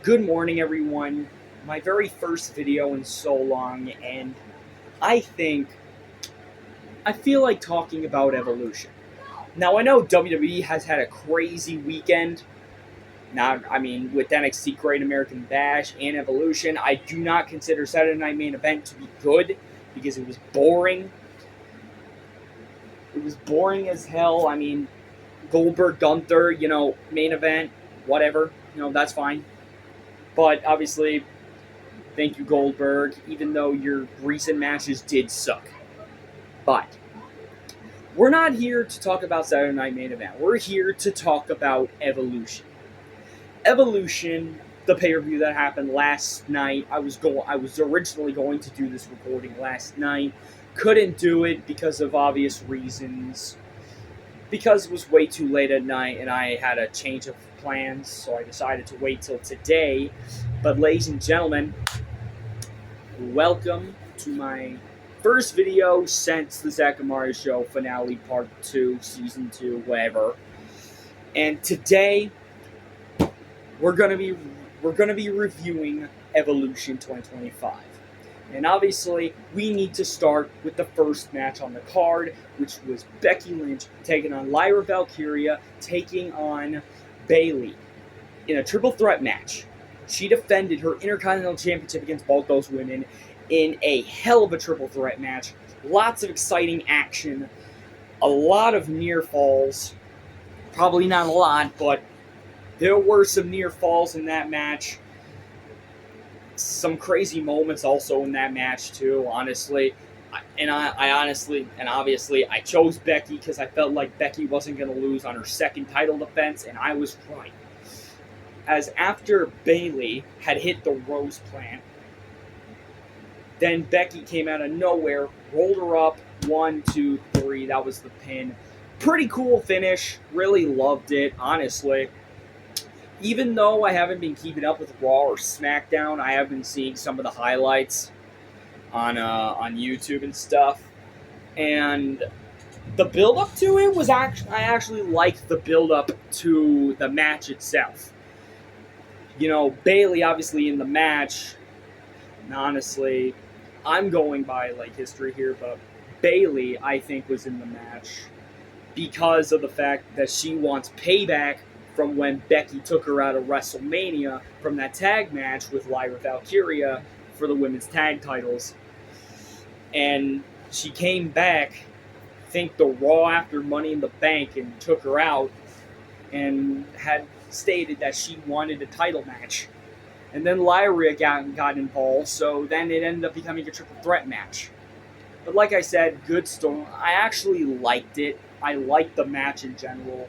Good morning, everyone. My very first video in so long, and I think I feel like talking about Evolution. Now, I know WWE has had a crazy weekend. Now, with NXT Great American Bash and Evolution, I do not consider Saturday Night Main Event to be good because it was boring. It was boring as hell. Goldberg, Gunther, main event, whatever. That's fine. But obviously, thank you, Goldberg, even though your recent matches did suck. But we're not here to talk about Saturday Night Main Event. We're here to talk about Evolution. Evolution, the pay-per-view that happened last night. I was originally going to do this recording last night. Couldn't do it because of obvious reasons. Because it was way too late at night and I had a change of plans, so I decided to wait till today. But ladies and gentlemen, welcome to my first video since the Zach Amari Show finale part 2, season 2, whatever. And today we're gonna be reviewing Evolution 2025. And obviously, we need to start with the first match on the card, which was Becky Lynch taking on Lyra Valkyria, taking on Bayley in a triple threat match. She defended her Intercontinental Championship against both those women in a hell of a triple threat match. Lots of exciting action, a lot of near falls. Probably not a lot, but there were some near falls in that match. Some crazy moments also in that match too, honestly. Obviously, I chose Becky because I felt like Becky wasn't going to lose on her second title defense, and I was right. As after Bayley had hit the Rose Plant, then Becky came out of nowhere, rolled her up, 1, 2, 3, that was the pin. Pretty cool finish, really loved it, honestly. Even though I haven't been keeping up with Raw or SmackDown, I have been seeing some of the highlights on YouTube and stuff. And the build-up to it was I actually liked the build-up to the match itself. Bayley obviously in the match, and honestly, I'm going by history here, but Bayley, I think, was in the match because of the fact that she wants payback from when Becky took her out of WrestleMania from that tag match with Lyra Valkyria for the women's tag titles. And she came back, I think the Raw after Money in the Bank, and took her out and had stated that she wanted a title match. And then Lyra got involved, so then it ended up becoming a triple threat match. But like I said, good story. I actually liked it. I liked the match in general.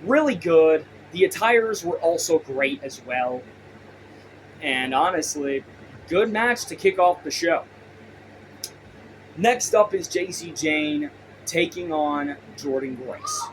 Really good. The attires were also great as well. And honestly, good match to kick off the show. Next up is JC Jane taking on Jordynne Grace.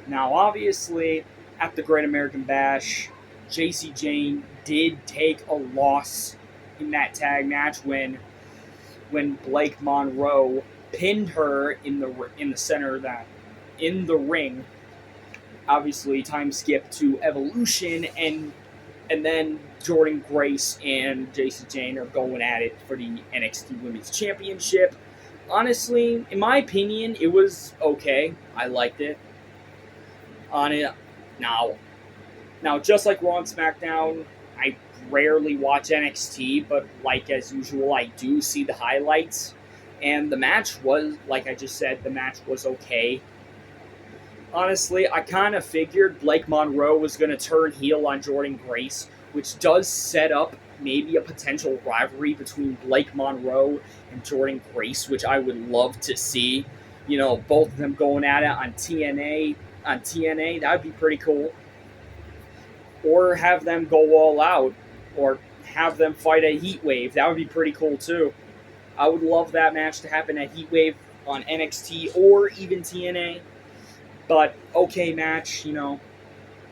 Now, obviously, at the Great American Bash, JC Jane did take a loss in that tag match when Blake Monroe pinned her in the center of in the ring. Obviously, time skip to Evolution, and then Jordynne Grace and JC Jane are going at it for the NXT Women's Championship. Honestly, in my opinion, it was okay. I liked it. Now, just like Raw and SmackDown, I rarely watch NXT, but as usual, I do see the highlights. And the match was, like I just said, the match was okay. Honestly, I kind of figured Blake Monroe was going to turn heel on Jordynne Grace, which does set up maybe a potential rivalry between Blake Monroe and Jordynne Grace, which I would love to see. Both of them going at it on TNA. That would be pretty cool. Or have them go all out, or have them fight a Heat Wave. That would be pretty cool too. I would love that match to happen at Heat Wave on NXT or even TNA. But okay match, a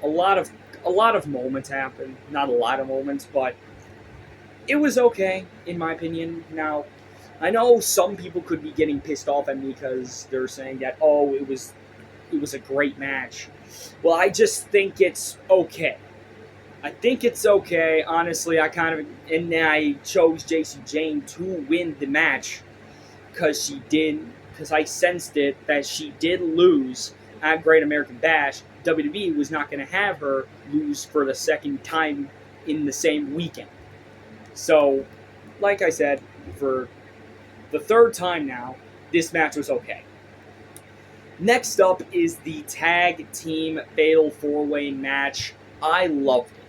lot of moments happened. Not a lot of moments, but it was okay in my opinion. Now, I know some people could be getting pissed off at me because they're saying that it was a great match. Well, I just think it's okay. I think it's okay. Honestly, I chose JC Jane to win the match because I sensed it that she did lose at Great American Bash. WWE was not going to have her lose for the second time in the same weekend. So, like I said, for the third time now, this match was okay. Next up is the tag team fatal 4-way match. I loved it.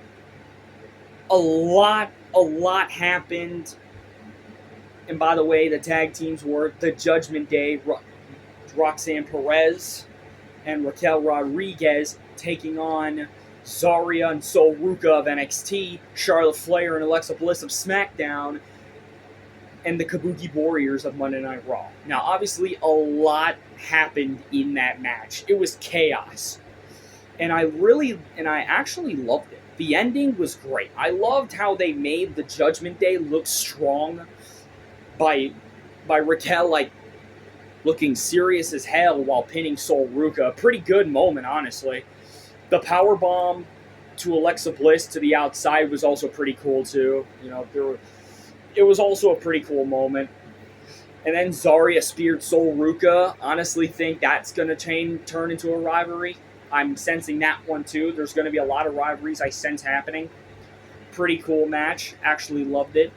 A lot happened. And by the way, the tag teams were the Judgment Day, Roxanne Perez and Raquel Rodriguez taking on Zarya and Sol Ruka of NXT, Charlotte Flair and Alexa Bliss of SmackDown, and the Kabuki Warriors of Monday Night Raw. Now, obviously, a lot happened in that match. It was chaos. And I actually loved it. The ending was great. I loved how they made the Judgment Day look strong by Raquel, like, looking serious as hell while pinning Sol Ruka. A pretty good moment, honestly. The powerbomb to Alexa Bliss to the outside was also pretty cool, too. You know, it was also a pretty cool moment. And then Zarya speared Sol Ruka. Honestly think that's going to turn into a rivalry. I'm sensing that one, too. There's going to be a lot of rivalries I sense happening. Pretty cool match. Actually loved it.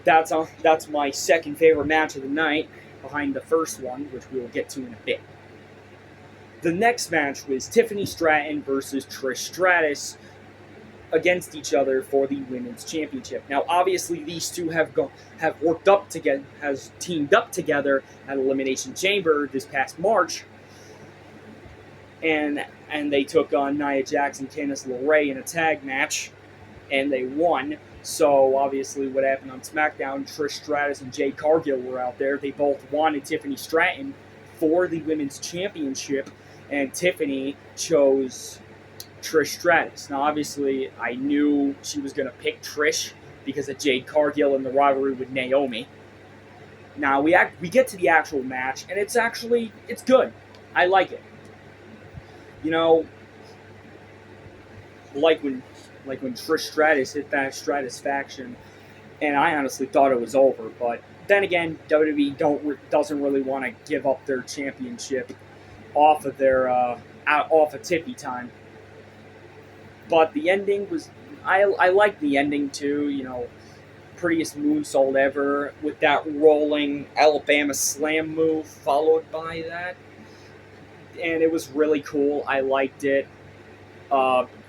That's my second favorite match of the night, behind the first one, which we will get to in a bit. The next match was Tiffany Stratton versus Trish Stratus against each other for the Women's Championship. Now, obviously, these two have worked up together, has teamed up together at Elimination Chamber this past March, and they took on Nia Jax and Candice LeRae in a tag match, and they won. So, obviously, what happened on SmackDown, Trish Stratus and Jade Cargill were out there. They both wanted Tiffany Stratton for the Women's Championship, and Tiffany chose Trish Stratus. Now, obviously, I knew she was going to pick Trish because of Jade Cargill and the rivalry with Naomi. Now, we get to the actual match, and it's good. I like it. You know, like when Trish Stratus hit that Stratusfaction, and I honestly thought it was over. But then again, WWE doesn't really want to give up their championship off of Tiffy time. But the ending was, I liked the ending too. You know, prettiest moonsault ever with that rolling Alabama slam move followed by that, and it was really cool. I liked it.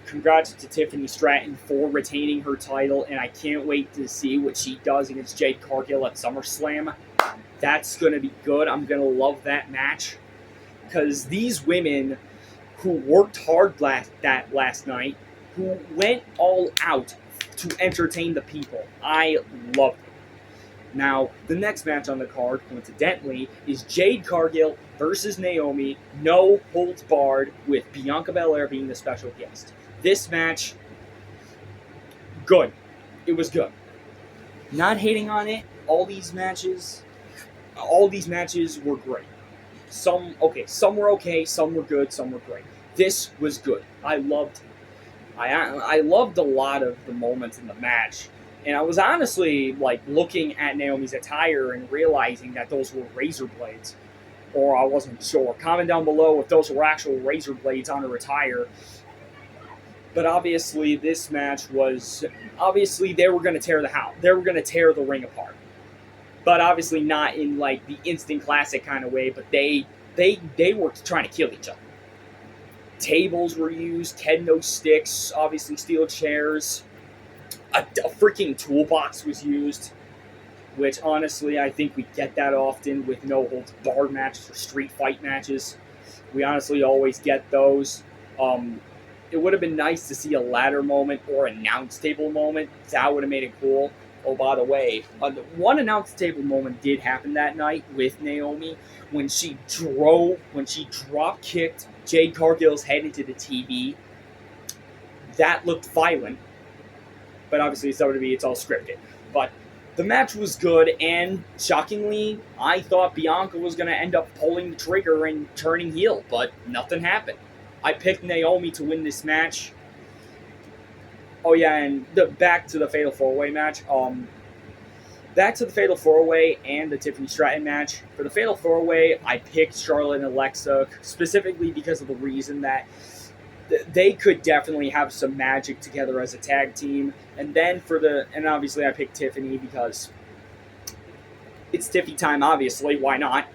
Congrats to Tiffany Stratton for retaining her title, and I can't wait to see what she does against Jade Cargill at SummerSlam. That's going to be good. I'm going to love that match, because these women who worked hard last night, who went all out to entertain the people, I loved it. Now, the next match on the card, coincidentally, is Jade Cargill versus Naomi, no holds barred, with Bianca Belair being the special guest. This match, good. It was good. Not hating on it. All these matches were great. Some were okay, some were good, some were great. This was good. I loved a lot of the moments in the match. And I was honestly looking at Naomi's attire and realizing that those were razor blades. Or I wasn't sure. Comment down below if those were actual razor blades on her attire. But obviously, this match was... Obviously, they were going to tear the house. They were going to tear the ring apart. But obviously not in the instant classic kind of way. But they were trying to kill each other. Tables were used. Kendo sticks. Obviously, steel chairs. A freaking toolbox was used. Which, honestly, I think we get that often with no-holds-barred matches or street fight matches. We honestly always get those. It would have been nice to see a ladder moment or announce table moment. That would have made it cool. Oh, by the way, one announce table moment did happen that night with Naomi when she drop kicked Jade Cargill's head into the TV. That looked violent, but obviously it's WWE, it's all scripted. But the match was good, and shockingly, I thought Bianca was going to end up pulling the trigger and turning heel, but nothing happened. I picked Naomi to win this match. Oh yeah, and back to the Fatal 4-Way match. Back to the Fatal 4-Way and the Tiffany Stratton match. For the Fatal 4-Way, I picked Charlotte and Alexa specifically because of the reason that they could definitely have some magic together as a tag team. And then and obviously I picked Tiffany because it's Tiffy time, obviously. Why not?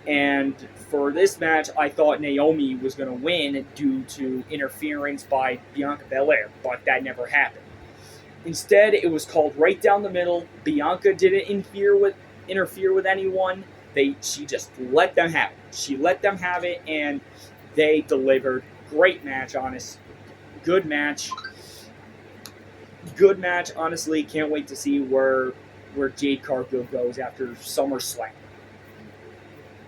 And for this match, I thought Naomi was going to win due to interference by Bianca Belair, but that never happened. Instead, it was called right down the middle. Bianca didn't interfere with anyone. She just let them have it. She let them have it, and they delivered. Great match, honest. Good match. Good match, honestly. Can't wait to see where Jade Cargill goes after SummerSlam.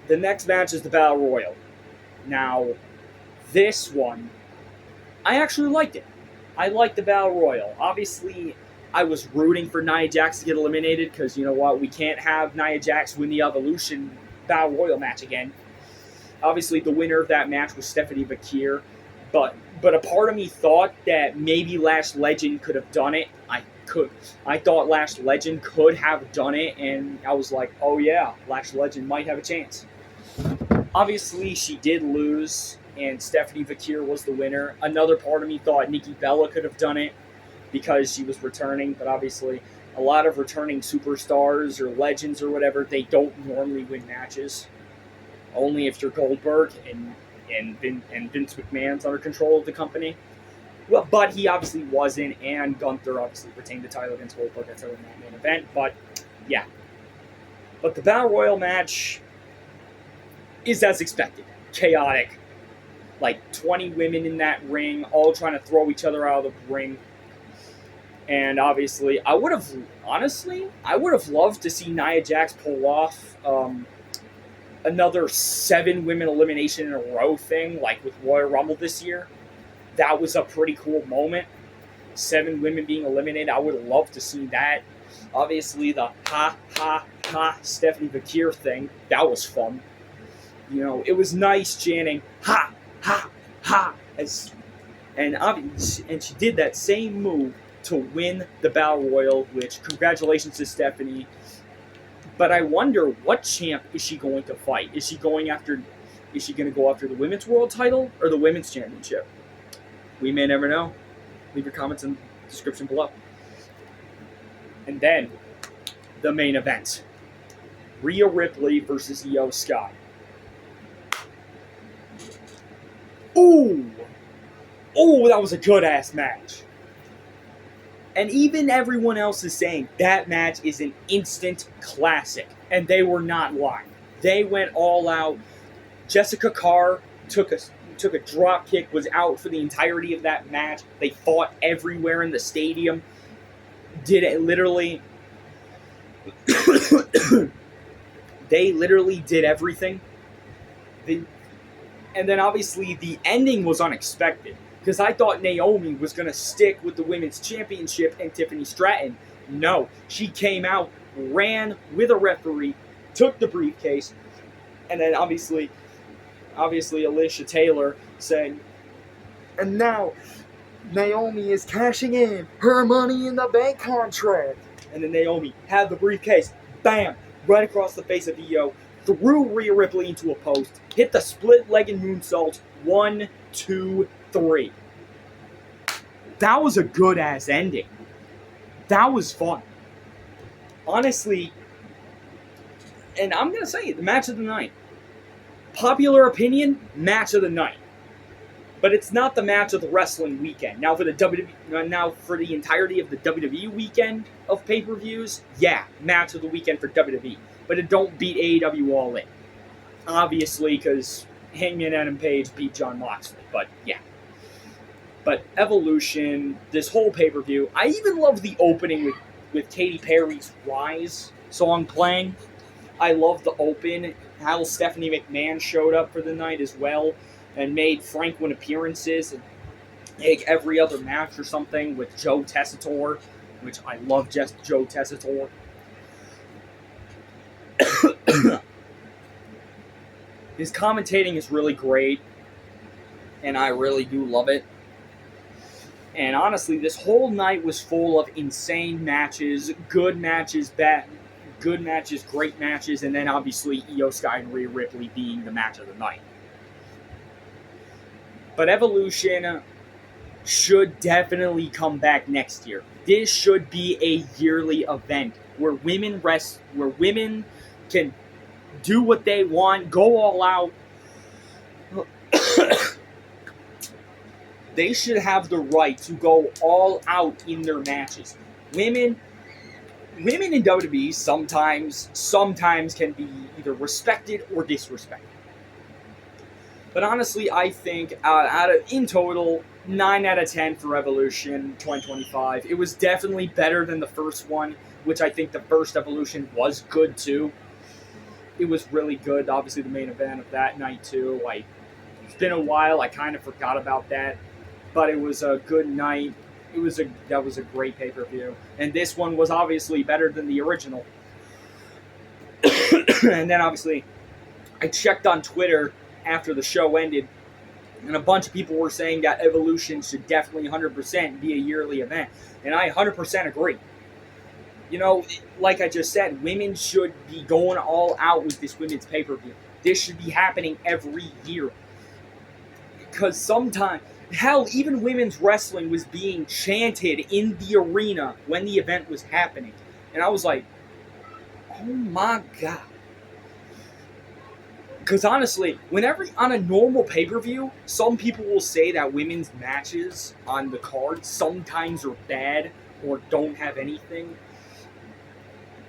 The next match is the Battle Royal. Now, this one, I actually liked it. I liked the Battle Royal. Obviously, I was rooting for Nia Jax to get eliminated because, you know what, we can't have Nia Jax win the Evolution Battle Royal match again. Obviously, the winner of that match was Stephanie Bakir, but a part of me thought that maybe Lash Legend could have done it. I thought Lash Legend could have done it, and I was like, oh yeah, Lash Legend might have a chance. Obviously, she did lose, and Stephanie Bakir was the winner. Another part of me thought Nikki Bella could have done it because she was returning, but obviously a lot of returning superstars or legends or whatever, they don't normally win matches. Only if you're Goldberg and Vince McMahon's under control of the company. Well, but he obviously wasn't, and Gunther obviously retained the title against Goldberg at the main event, but yeah. But the Battle Royal match is as expected. Chaotic. Like 20 women in that ring, all trying to throw each other out of the ring. And obviously, I would have loved to see Nia Jax pull off another 7 women elimination in a row thing, like with Royal Rumble this year. That was a pretty cool moment. 7 women being eliminated. I would have loved to see that. Obviously, the ha, ha, ha Stephanie Bakir thing, that was fun. You know, it was nice chanting, ha, ha, ha. And she did that same move to win the Battle Royal, which, congratulations to Stephanie. But I wonder, what champ is she going to fight? Is she going to go after the Women's World title or the Women's Championship? We may never know. Leave your comments in the description below. And then, the main event. Rhea Ripley versus Io Sky. Ooh! Oh, that was a good-ass match. And even everyone else is saying that match is an instant classic. And they were not lying. They went all out. Jessica Carr took a drop kick, was out for the entirety of that match. They fought everywhere in the stadium. Did it literally... They literally did everything. And then obviously the ending was unexpected. Because I thought Naomi was going to stick with the Women's Championship and Tiffany Stratton. No. She came out, ran with a referee, took the briefcase, and then obviously Alicia Taylor said, and now Naomi is cashing in her Money in the Bank contract. And then Naomi had the briefcase, bam, right across the face of Io, threw Rhea Ripley into a post, hit the split-legged moonsault, 1, 2, 3. That was a good-ass ending. That was fun. Honestly, and I'm going to say it, the match of the night. Popular opinion, match of the night. But it's not the match of the wrestling weekend. Now for the entirety of the WWE weekend of pay-per-views, yeah, match of the weekend for WWE. But it don't beat AEW All In. Obviously, because Hangman Adam Page beat Jon Moxley. But yeah. But Evolution, this whole pay-per-view, I even love the opening with Katy Perry's Rise song playing. I love the open. How Stephanie McMahon showed up for the night as well and made frequent appearances and like every other match or something with Joe Tessitore, which I love just Joe Tessitore. His commentating is really great, and I really do love it. And honestly, this whole night was full of insane matches, good matches, good matches, great matches, and then obviously Io Sky and Rhea Ripley being the match of the night. But Evolution should definitely come back next year. This should be a yearly event where women can do what they want, go all out. They should have the right to go all out in their matches. Women in WWE sometimes can be either respected or disrespected. But honestly, I think in total, 9 out of 10 for Evolution 2025. It was definitely better than the first one, which I think the first Evolution was good too. It was really good. Obviously, the main event of that night too. It's been a while. I kind of forgot about that, but it was a good night. That was a great pay-per-view, and this one was obviously better than the original. And then obviously, I checked on Twitter after the show ended, and a bunch of people were saying that Evolution should definitely 100% be a yearly event, and I 100% agree. You know, like I just said, women should be going all out with this women's pay-per-view. This should be happening every year. Because sometimes, hell, even women's wrestling was being chanted in the arena when the event was happening. And I was like, oh my God. Because honestly, whenever on a normal pay-per-view, some people will say that women's matches on the card sometimes are bad or don't have anything.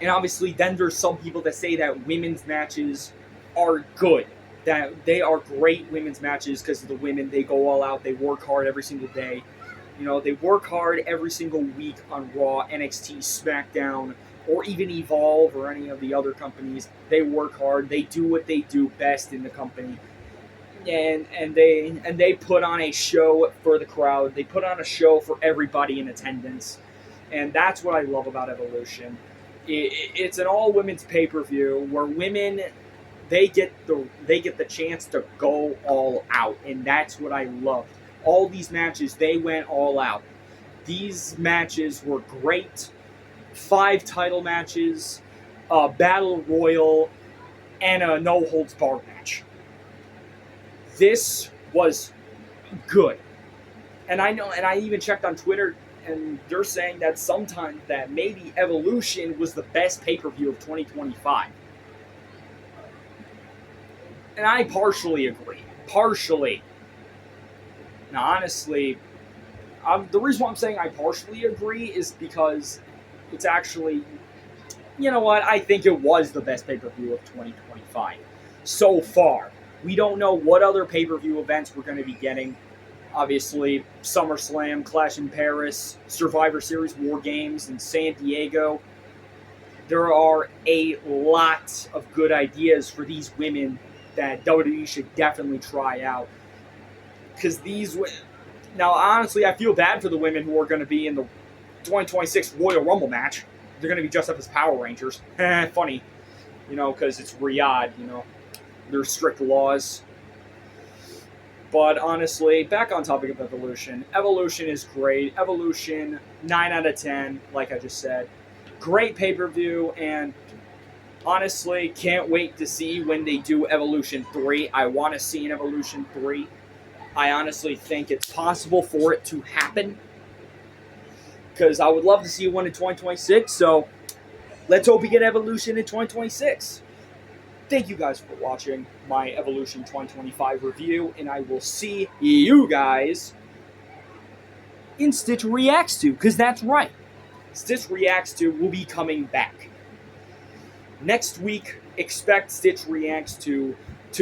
And obviously, then there's some people that say that women's matches are good. That they are great women's matches because of the women. They go all out. They work hard every single day. You know, they work hard every single week on Raw, NXT, SmackDown, or even Evolve or any of the other companies. They work hard. They do what they do best in the company. And they put on a show for the crowd. They put on a show for everybody in attendance. And that's what I love about Evolution. It's an all-women's pay-per-view where women, they get the chance to go all out, and that's what I loved. All these matches, they went all out. These matches were great. 5 title matches, a battle royal, and a no-holds-barred match. This was good. And I even checked on Twitter, and they're saying that sometimes that maybe Evolution was the best pay-per-view of 2025. And I partially agree. Partially. Now, honestly, the reason why I'm saying I partially agree is because it's actually, you know what, I think it was the best pay-per-view of 2025 so far. We don't know what other pay-per-view events we're going to be getting. Obviously, SummerSlam, Clash in Paris, Survivor Series, War Games in San Diego. There are a lot of good ideas for these women that WWE should definitely try out. Because now, honestly, I feel bad for the women who are going to be in the 2026 Royal Rumble match. They're going to be dressed up as Power Rangers. Funny, you know, because it's Riyadh, you know. There's strict laws. But honestly, back on topic of Evolution. Evolution is great. Evolution, 9 out of 10, like I just said. Great pay-per-view, and honestly, can't wait to see when they do Evolution 3. I want to see an Evolution 3. I honestly think it's possible for it to happen. Because I would love to see one in 2026, so let's hope we get Evolution in 2026. Thank you guys for watching my Evolution 2025 review, and I will see you guys in Stitch Reacts To, because that's right. Stitch Reacts To will be coming back. Next week, expect Stitch Reacts To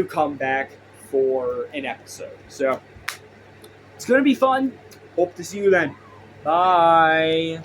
come back for an episode. So, it's going to be fun. Hope to see you then. Bye.